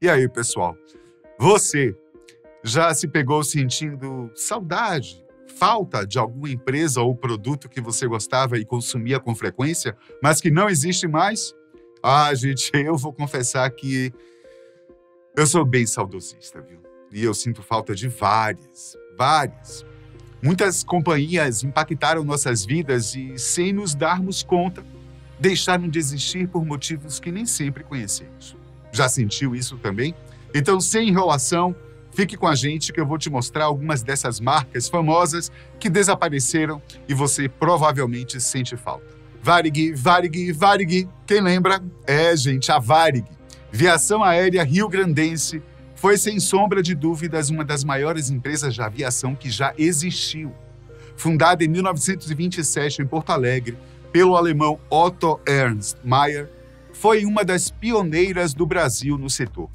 E aí, pessoal? Você já se pegou sentindo saudade, falta de alguma empresa ou produto que você gostava e consumia com frequência, mas que não existe mais? Gente, eu vou confessar que eu sou bem saudosista, viu? E eu sinto falta de várias. Muitas companhias impactaram nossas vidas e, sem nos darmos conta, deixaram de existir por motivos que nem sempre conhecemos. Já sentiu isso também? Então, sem enrolação, fique com a gente que eu vou te mostrar algumas dessas marcas famosas que desapareceram e você provavelmente sente falta. Varig. Quem lembra? Gente, a Varig. Viação Aérea Rio-Grandense foi, sem sombra de dúvidas, uma das maiores empresas de aviação que já existiu. Fundada em 1927 em Porto Alegre pelo alemão Otto Ernst Mayr, foi uma das pioneiras do Brasil no setor.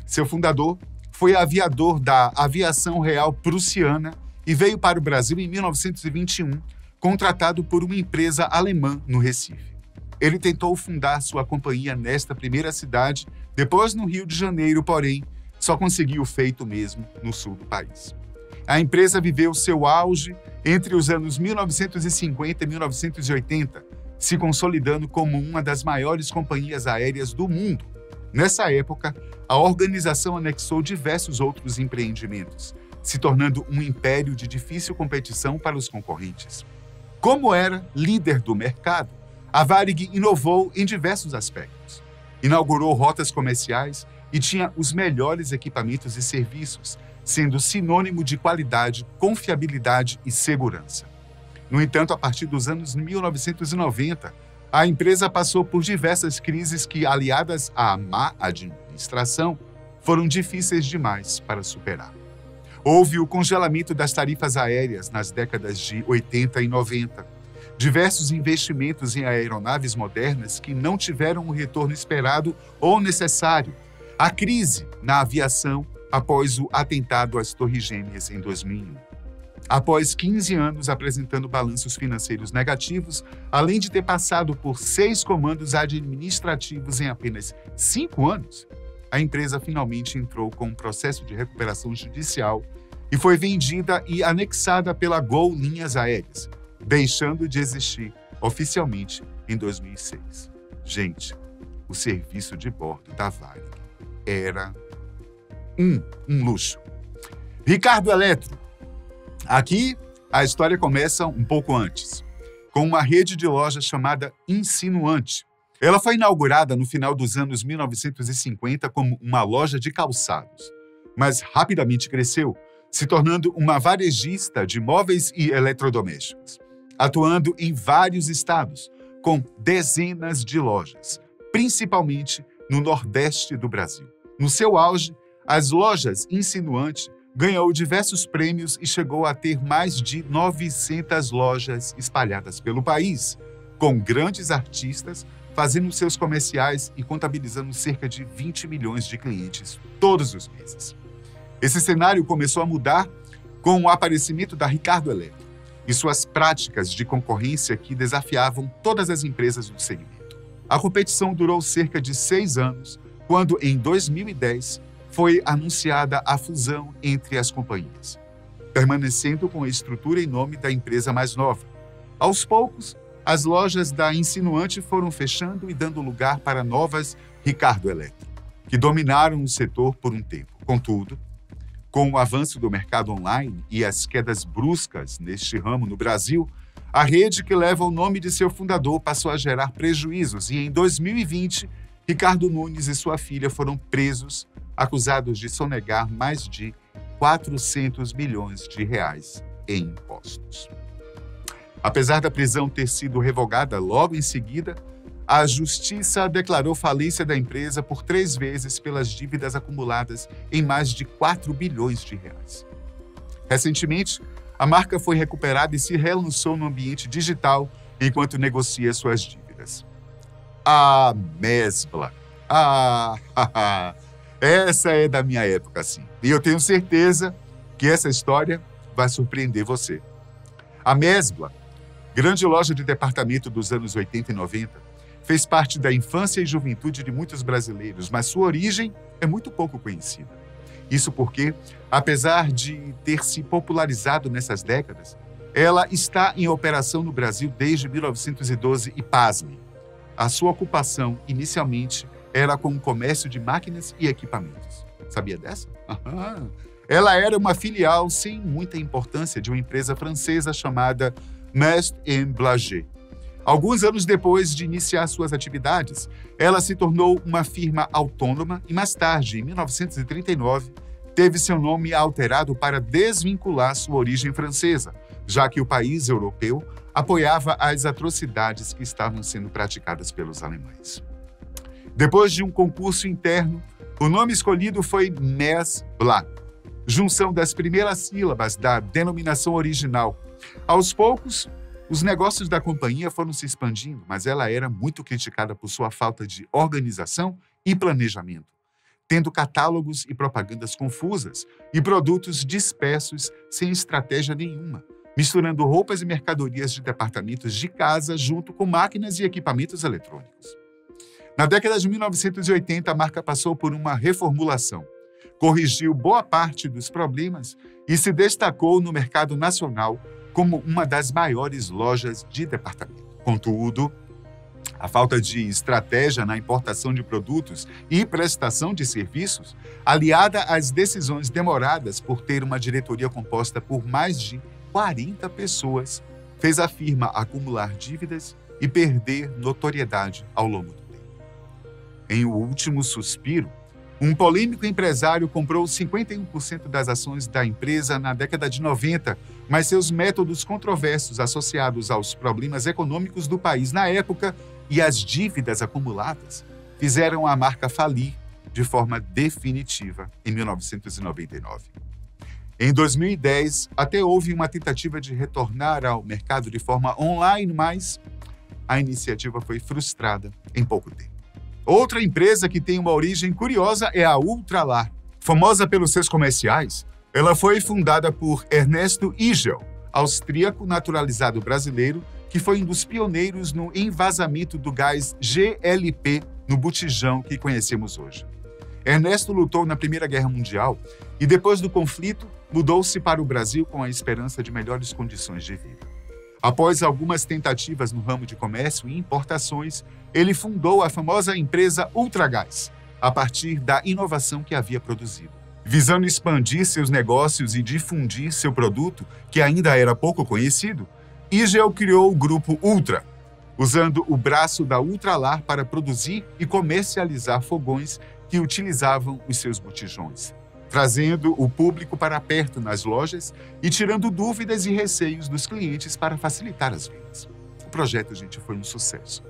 Seu fundador foi aviador da Aviação Real Prussiana e veio para o Brasil em 1921, contratado por uma empresa alemã no Recife. Ele tentou fundar sua companhia nesta primeira cidade, depois no Rio de Janeiro, porém, só conseguiu o feito mesmo no sul do país. A empresa viveu seu auge entre os anos 1950 e 1980, se consolidando como uma das maiores companhias aéreas do mundo. Nessa época, a organização anexou diversos outros empreendimentos, se tornando um império de difícil competição para os concorrentes. Como era líder do mercado, a Varig inovou em diversos aspectos. Inaugurou rotas comerciais e tinha os melhores equipamentos e serviços, sendo sinônimo de qualidade, confiabilidade e segurança. No entanto, a partir dos anos 1990, a empresa passou por diversas crises que, aliadas à má administração, foram difíceis demais para superar. Houve o congelamento das tarifas aéreas nas décadas de 80 e 90, diversos investimentos em aeronaves modernas que não tiveram o retorno esperado ou necessário, a crise na aviação após o atentado às Torres Gêmeas em 2001. Após 15 anos apresentando balanços financeiros negativos, além de ter passado por 6 comandos administrativos em apenas 5 anos, a empresa finalmente entrou com um processo de recuperação judicial e foi vendida e anexada pela Gol Linhas Aéreas, deixando de existir oficialmente em 2006. Gente, o serviço de bordo da Varig era um luxo. Ricardo Eletro. Aqui, a história começa um pouco antes, com uma rede de lojas chamada Insinuante. Ela foi inaugurada no final dos anos 1950 como uma loja de calçados, mas rapidamente cresceu, se tornando uma varejista de móveis e eletrodomésticos, atuando em vários estados, com dezenas de lojas, principalmente no Nordeste do Brasil. No seu auge, as lojas Insinuante ganhou diversos prêmios e chegou a ter mais de 900 lojas espalhadas pelo país, com grandes artistas fazendo seus comerciais e contabilizando cerca de 20 milhões de clientes todos os meses. Esse cenário começou a mudar com o aparecimento da Ricardo Eletro e suas práticas de concorrência que desafiavam todas as empresas do segmento. A competição durou cerca de 6 anos, quando, em 2010, foi anunciada a fusão entre as companhias, permanecendo com a estrutura e nome da empresa mais nova. Aos poucos, as lojas da Insinuante foram fechando e dando lugar para novas Ricardo Eletro, que dominaram o setor por um tempo. Contudo, com o avanço do mercado online e as quedas bruscas neste ramo no Brasil, a rede que leva o nome de seu fundador passou a gerar prejuízos e, em 2020, Ricardo Nunes e sua filha foram presos, acusados de sonegar mais de 400 milhões de reais em impostos. Apesar da prisão ter sido revogada logo em seguida, a Justiça declarou falência da empresa por 3 vezes pelas dívidas acumuladas em mais de 4 bilhões de reais. Recentemente, a marca foi recuperada e se relançou no ambiente digital enquanto negocia suas dívidas. A Mesbla. Essa é da minha época, sim. E eu tenho certeza que essa história vai surpreender você. A Mesbla, grande loja de departamento dos anos 80 e 90, fez parte da infância e juventude de muitos brasileiros, mas sua origem é muito pouco conhecida. Isso porque, apesar de ter se popularizado nessas décadas, ela está em operação no Brasil desde 1912 e, pasme, a sua ocupação inicialmente era com o comércio de máquinas e equipamentos. Sabia dessa? Ela era uma filial sem muita importância de uma empresa francesa chamada Mest & Blager. Alguns anos depois de iniciar suas atividades, ela se tornou uma firma autônoma e mais tarde, em 1939, teve seu nome alterado para desvincular sua origem francesa, já que o país europeu apoiava as atrocidades que estavam sendo praticadas pelos alemães. Depois de um concurso interno, o nome escolhido foi Mers Blanc, junção das primeiras sílabas da denominação original. Aos poucos, os negócios da companhia foram se expandindo, mas ela era muito criticada por sua falta de organização e planejamento, tendo catálogos e propagandas confusas e produtos dispersos sem estratégia nenhuma, misturando roupas e mercadorias de departamentos de casa junto com máquinas e equipamentos eletrônicos. Na década de 1980, a marca passou por uma reformulação, corrigiu boa parte dos problemas e se destacou no mercado nacional como uma das maiores lojas de departamento. Contudo, a falta de estratégia na importação de produtos e prestação de serviços, aliada às decisões demoradas por ter uma diretoria composta por mais de 40 pessoas, fez a firma acumular dívidas e perder notoriedade ao longo do tempo. Em O Último Suspiro, um polêmico empresário comprou 51% das ações da empresa na década de 90, mas seus métodos controversos associados aos problemas econômicos do país na época e as dívidas acumuladas fizeram a marca falir de forma definitiva em 1999. Em 2010, até houve uma tentativa de retornar ao mercado de forma online, mas a iniciativa foi frustrada em pouco tempo. Outra empresa que tem uma origem curiosa é a Ultralar. Famosa pelos seus comerciais, ela foi fundada por Ernesto Igel, austríaco naturalizado brasileiro, que foi um dos pioneiros no envasamento do gás GLP no botijão que conhecemos hoje. Ernesto lutou na Primeira Guerra Mundial e, depois do conflito, mudou-se para o Brasil com a esperança de melhores condições de vida. Após algumas tentativas no ramo de comércio e importações, ele fundou a famosa empresa Ultragás, a partir da inovação que havia produzido. Visando expandir seus negócios e difundir seu produto, que ainda era pouco conhecido, Igel criou o Grupo Ultra, usando o braço da Ultralar para produzir e comercializar fogões que utilizavam os seus botijões, trazendo o público para perto nas lojas e tirando dúvidas e receios dos clientes para facilitar as vendas. O projeto, gente, foi um sucesso.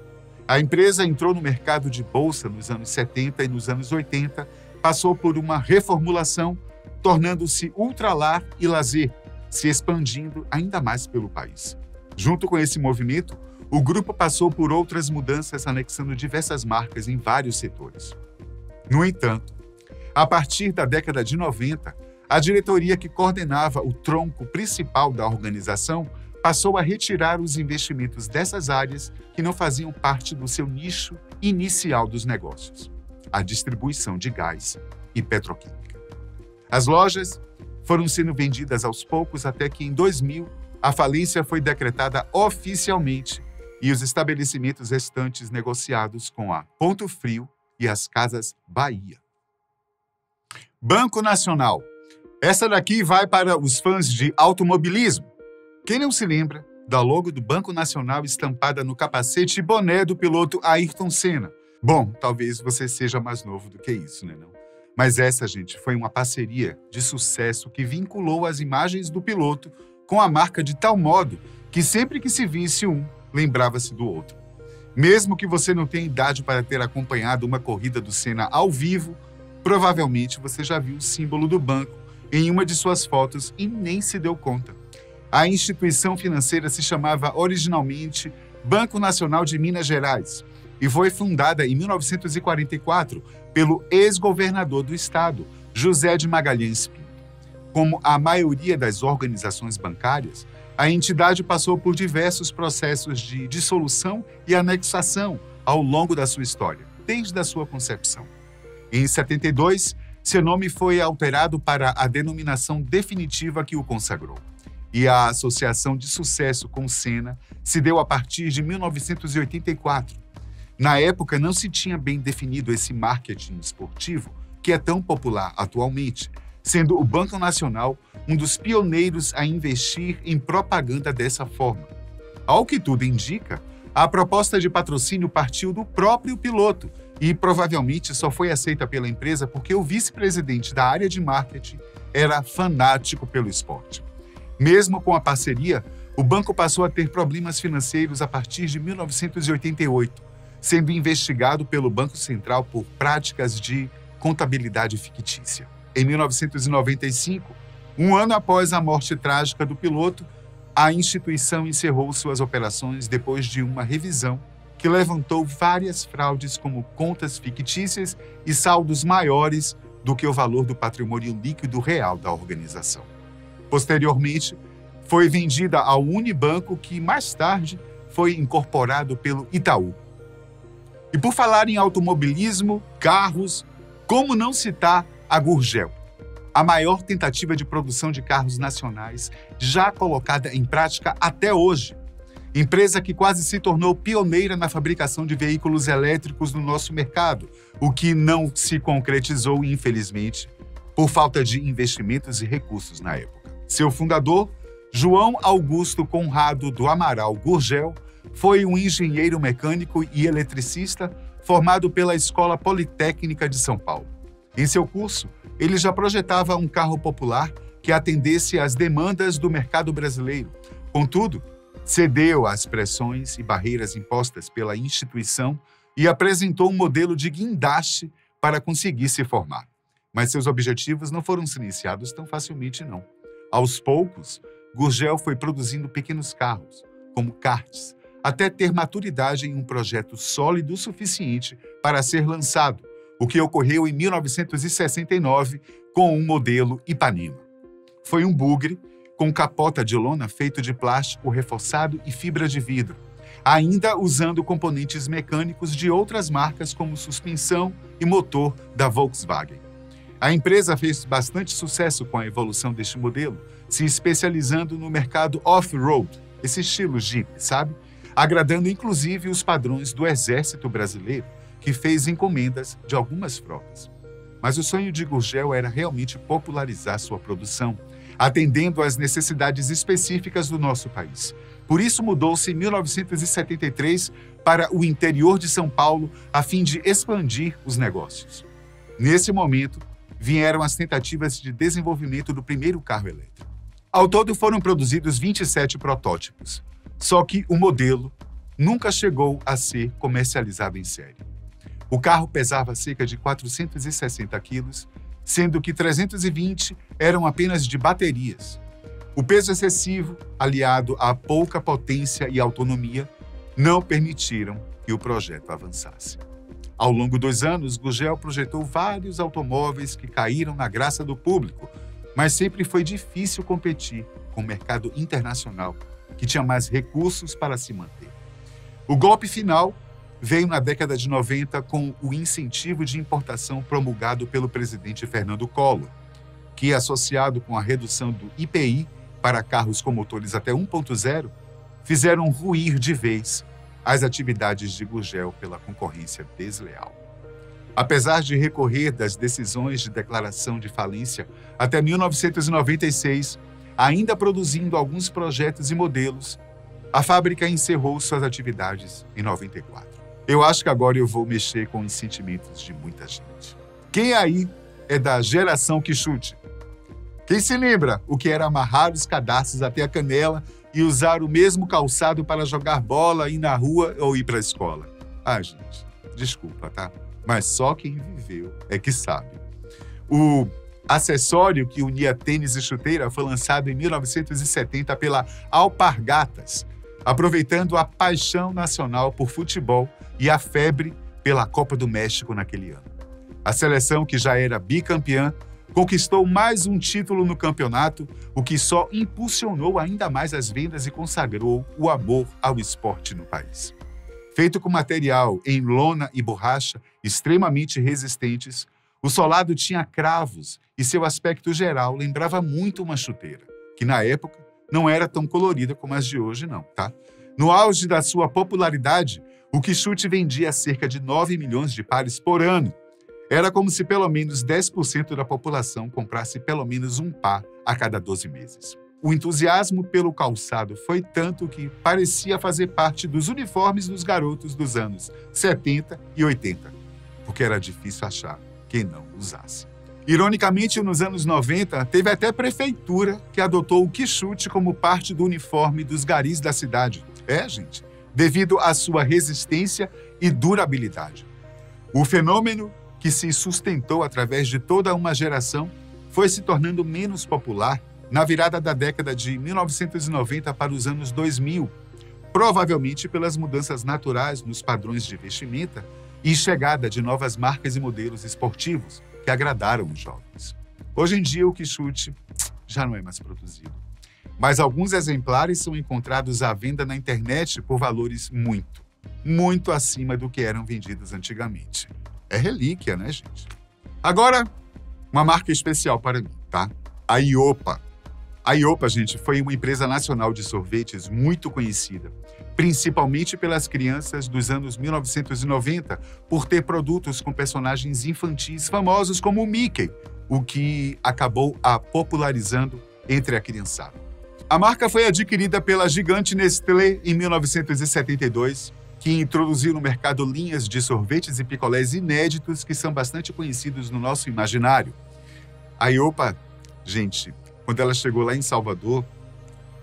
A empresa entrou no mercado de bolsa nos anos 70 e nos anos 80, passou por uma reformulação, tornando-se Ultralar e Lazer, se expandindo ainda mais pelo país. Junto com esse movimento, o grupo passou por outras mudanças, anexando diversas marcas em vários setores. No entanto, a partir da década de 90, a diretoria que coordenava o tronco principal da organização passou a retirar os investimentos dessas áreas que não faziam parte do seu nicho inicial dos negócios, a distribuição de gás e petroquímica. As lojas foram sendo vendidas aos poucos até que, em 2000, a falência foi decretada oficialmente e os estabelecimentos restantes negociados com a Ponto Frio e as Casas Bahia. Banco Nacional. Essa daqui vai para os fãs de automobilismo. Quem não se lembra da logo do Banco Nacional estampada no capacete e boné do piloto Ayrton Senna? Bom, talvez você seja mais novo do que isso, né não? Mas essa, gente, foi uma parceria de sucesso que vinculou as imagens do piloto com a marca de tal modo que sempre que se visse um, lembrava-se do outro. Mesmo que você não tenha idade para ter acompanhado uma corrida do Senna ao vivo, provavelmente você já viu o símbolo do banco em uma de suas fotos e nem se deu conta. A instituição financeira se chamava originalmente Banco Nacional de Minas Gerais e foi fundada em 1944 pelo ex-governador do estado, José de Magalhães Pinto. Como a maioria das organizações bancárias, a entidade passou por diversos processos de dissolução e anexação ao longo da sua história, desde a sua concepção. Em 72, seu nome foi alterado para a denominação definitiva que o consagrou. E a associação de sucesso com Senna se deu a partir de 1984. Na época, não se tinha bem definido esse marketing esportivo, que é tão popular atualmente, sendo o Banco Nacional um dos pioneiros a investir em propaganda dessa forma. Ao que tudo indica, a proposta de patrocínio partiu do próprio piloto e provavelmente só foi aceita pela empresa porque o vice-presidente da área de marketing era fanático pelo esporte. Mesmo com a parceria, o banco passou a ter problemas financeiros a partir de 1988, sendo investigado pelo Banco Central por práticas de contabilidade fictícia. Em 1995, um ano após a morte trágica do piloto, a instituição encerrou suas operações depois de uma revisão que levantou várias fraudes como contas fictícias e saldos maiores do que o valor do patrimônio líquido real da organização. Posteriormente, foi vendida ao Unibanco, que mais tarde foi incorporado pelo Itaú. E por falar em automobilismo, carros, como não citar a Gurgel, a maior tentativa de produção de carros nacionais já colocada em prática até hoje. Empresa que quase se tornou pioneira na fabricação de veículos elétricos no nosso mercado, o que não se concretizou, infelizmente, por falta de investimentos e recursos na época. Seu fundador, João Augusto Conrado do Amaral Gurgel, foi um engenheiro mecânico e eletricista formado pela Escola Politécnica de São Paulo. Em seu curso, ele já projetava um carro popular que atendesse às demandas do mercado brasileiro. Contudo, cedeu às pressões e barreiras impostas pela instituição e apresentou um modelo de guindaste para conseguir se formar. Mas seus objetivos não foram silenciados tão facilmente, não. Aos poucos, Gurgel foi produzindo pequenos carros, como karts, até ter maturidade em um projeto sólido o suficiente para ser lançado, o que ocorreu em 1969 com um modelo Ipanema. Foi um bugre com capota de lona feito de plástico reforçado e fibra de vidro, ainda usando componentes mecânicos de outras marcas como suspensão e motor da Volkswagen. A empresa fez bastante sucesso com a evolução deste modelo, se especializando no mercado off-road, esse estilo Jeep, sabe? Agradando inclusive os padrões do Exército Brasileiro, que fez encomendas de algumas frotas. Mas o sonho de Gurgel era realmente popularizar sua produção, atendendo às necessidades específicas do nosso país. Por isso mudou-se em 1973 para o interior de São Paulo, a fim de expandir os negócios. Nesse momento, vieram as tentativas de desenvolvimento do primeiro carro elétrico. Ao todo foram produzidos 27 protótipos, só que o modelo nunca chegou a ser comercializado em série. O carro pesava cerca de 460 quilos, sendo que 320 eram apenas de baterias. O peso excessivo, aliado à pouca potência e autonomia, não permitiram que o projeto avançasse. Ao longo dos anos, Gurgel projetou vários automóveis que caíram na graça do público, mas sempre foi difícil competir com o mercado internacional, que tinha mais recursos para se manter. O golpe final veio na década de 90 com o incentivo de importação promulgado pelo presidente Fernando Collor, que, associado com a redução do IPI para carros com motores até 1.0, fizeram ruir de vez as atividades de Gurgel pela concorrência desleal. Apesar de recorrer das decisões de declaração de falência até 1996, ainda produzindo alguns projetos e modelos, a fábrica encerrou suas atividades em 94. Eu acho que agora eu vou mexer com os sentimentos de muita gente. Quem aí é da geração que chute? Quem se lembra o que era amarrar os cadarços até a canela e usar o mesmo calçado para jogar bola, ir na rua ou ir para a escola? Ah, gente, desculpa, tá? Mas só quem viveu é que sabe. O acessório que unia tênis e chuteira foi lançado em 1970 pela Alpargatas, aproveitando a paixão nacional por futebol e a febre pela Copa do México naquele ano. A seleção, que já era bicampeã, conquistou mais um título no campeonato, o que só impulsionou ainda mais as vendas e consagrou o amor ao esporte no país. Feito com material em lona e borracha extremamente resistentes, o solado tinha cravos e seu aspecto geral lembrava muito uma chuteira, que na época não era tão colorida como as de hoje não, tá? No auge da sua popularidade, o quichute vendia cerca de 9 milhões de pares por ano. Era como se pelo menos 10% da população comprasse pelo menos um par a cada 12 meses. O entusiasmo pelo calçado foi tanto que parecia fazer parte dos uniformes dos garotos dos anos 70 e 80, porque era difícil achar quem não usasse. Ironicamente, nos anos 90, teve até prefeitura que adotou o quichute como parte do uniforme dos garis da cidade. Gente, devido à sua resistência e durabilidade. O fenômeno, que se sustentou através de toda uma geração, foi se tornando menos popular na virada da década de 1990 para os anos 2000, provavelmente pelas mudanças naturais nos padrões de vestimenta e chegada de novas marcas e modelos esportivos que agradaram os jovens. Hoje em dia, o quichute já não é mais produzido, mas alguns exemplares são encontrados à venda na internet por valores muito acima do que eram vendidos antigamente. É relíquia, né, gente? Agora, uma marca especial para mim, tá? A Iopa. A Iopa, gente, foi uma empresa nacional de sorvetes muito conhecida, principalmente pelas crianças dos anos 1990, por ter produtos com personagens infantis famosos como o Mickey, o que acabou a popularizando entre a criançada. A marca foi adquirida pela gigante Nestlé em 1972, que introduziu no mercado linhas de sorvetes e picolés inéditos que são bastante conhecidos no nosso imaginário. A Iopa, gente, quando ela chegou lá em Salvador,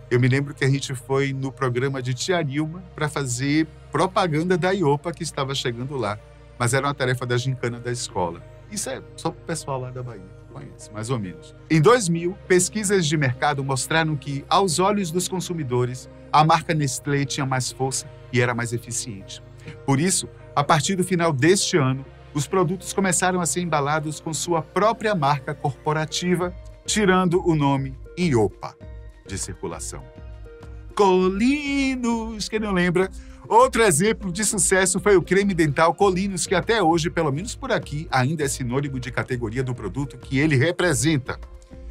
eu me lembro que a gente foi no programa de Tia Nilma para fazer propaganda da Iopa que estava chegando lá, mas era uma tarefa da gincana da escola. Isso é só para o pessoal lá da Bahia, conhece, mais ou menos. Em 2000, pesquisas de mercado mostraram que, aos olhos dos consumidores, a marca Nestlé tinha mais força e era mais eficiente. Por isso, a partir do final deste ano, os produtos começaram a ser embalados com sua própria marca corporativa, tirando o nome Iopa de circulação. Colinos, quem não lembra? Outro exemplo de sucesso foi o creme dental Colinos, que até hoje, pelo menos por aqui, ainda é sinônimo de categoria do produto que ele representa.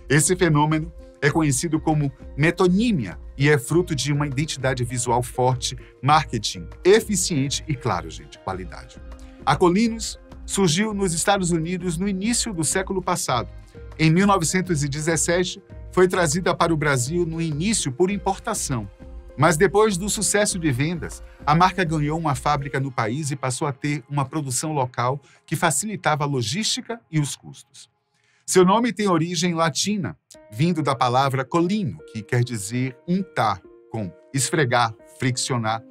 Esse fenômeno é conhecido como metonímia e é fruto de uma identidade visual forte, marketing eficiente e, claro, gente, qualidade. A Colinos surgiu nos Estados Unidos no início do século passado. Em 1917, foi trazida para o Brasil no início por importação. Mas depois do sucesso de vendas, a marca ganhou uma fábrica no país e passou a ter uma produção local que facilitava a logística e os custos. Seu nome tem origem latina, vindo da palavra colino, que quer dizer untar, com esfregar, friccionar.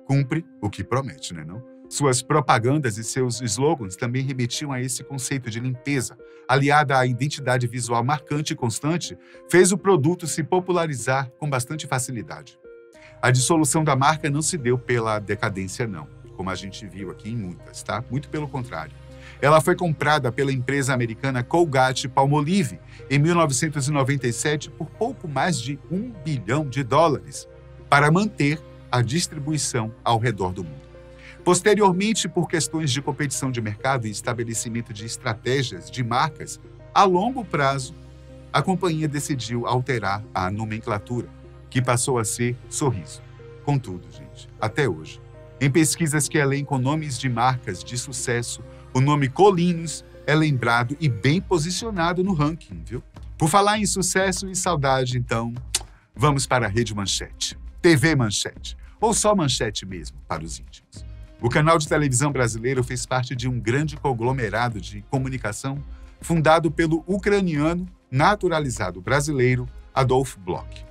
Cumpre o que promete, né, não? Suas propagandas e seus slogans também remetiam a esse conceito de limpeza, aliada à identidade visual marcante e constante, fez o produto se popularizar com bastante facilidade. A dissolução da marca não se deu pela decadência, não, como a gente viu aqui em muitas, tá? Muito pelo contrário. Ela foi comprada pela empresa americana Colgate-Palmolive em 1997 por pouco mais de $1 bilhão para manter a distribuição ao redor do mundo. Posteriormente, por questões de competição de mercado e estabelecimento de estratégias de marcas a longo prazo, a companhia decidiu alterar a nomenclatura, que passou a ser Sorriso. Contudo, gente, até hoje, em pesquisas que elencam nomes de marcas de sucesso, o nome Colinos é lembrado e bem posicionado no ranking, viu? Por falar em sucesso e saudade, então, vamos para a Rede Manchete, TV Manchete, ou só Manchete mesmo, para os íntimos. O canal de televisão brasileiro fez parte de um grande conglomerado de comunicação fundado pelo ucraniano naturalizado brasileiro Adolf Bloch.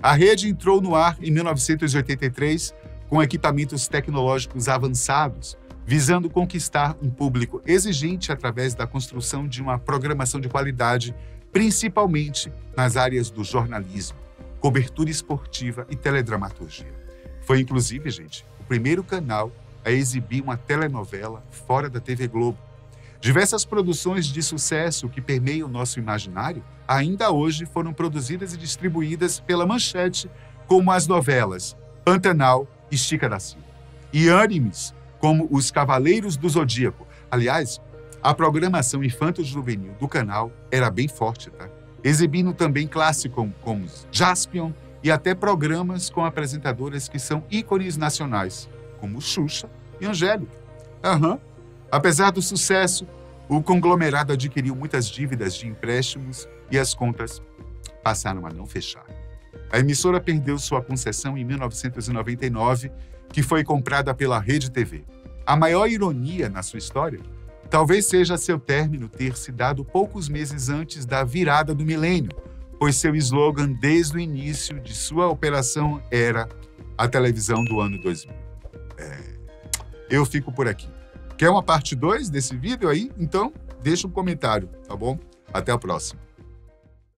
A rede entrou no ar em 1983 com equipamentos tecnológicos avançados, visando conquistar um público exigente através da construção de uma programação de qualidade, principalmente nas áreas do jornalismo, cobertura esportiva e teledramaturgia. Foi, inclusive, gente, o primeiro canal a exibir uma telenovela fora da TV Globo. Diversas produções de sucesso que permeiam o nosso imaginário ainda hoje foram produzidas e distribuídas pela Manchete, como as novelas Pantanal e Chica da Silva. e animes, como Os Cavaleiros do Zodíaco. Aliás, a programação infanto-juvenil do canal era bem forte, tá? Exibindo também clássicos como Jaspion e até programas com apresentadoras que são ícones nacionais, como Xuxa e Angélica. Apesar do sucesso, o conglomerado adquiriu muitas dívidas de empréstimos e as contas passaram a não fechar. A emissora perdeu sua concessão em 1999, que foi comprada pela Rede TV. A maior ironia na sua história talvez seja seu término ter se dado poucos meses antes da virada do milênio, pois seu slogan desde o início de sua operação era a televisão do ano 2000. Eu fico por aqui. Quer uma parte 2 desse vídeo aí? Então, deixa um comentário, tá bom? Até a próxima.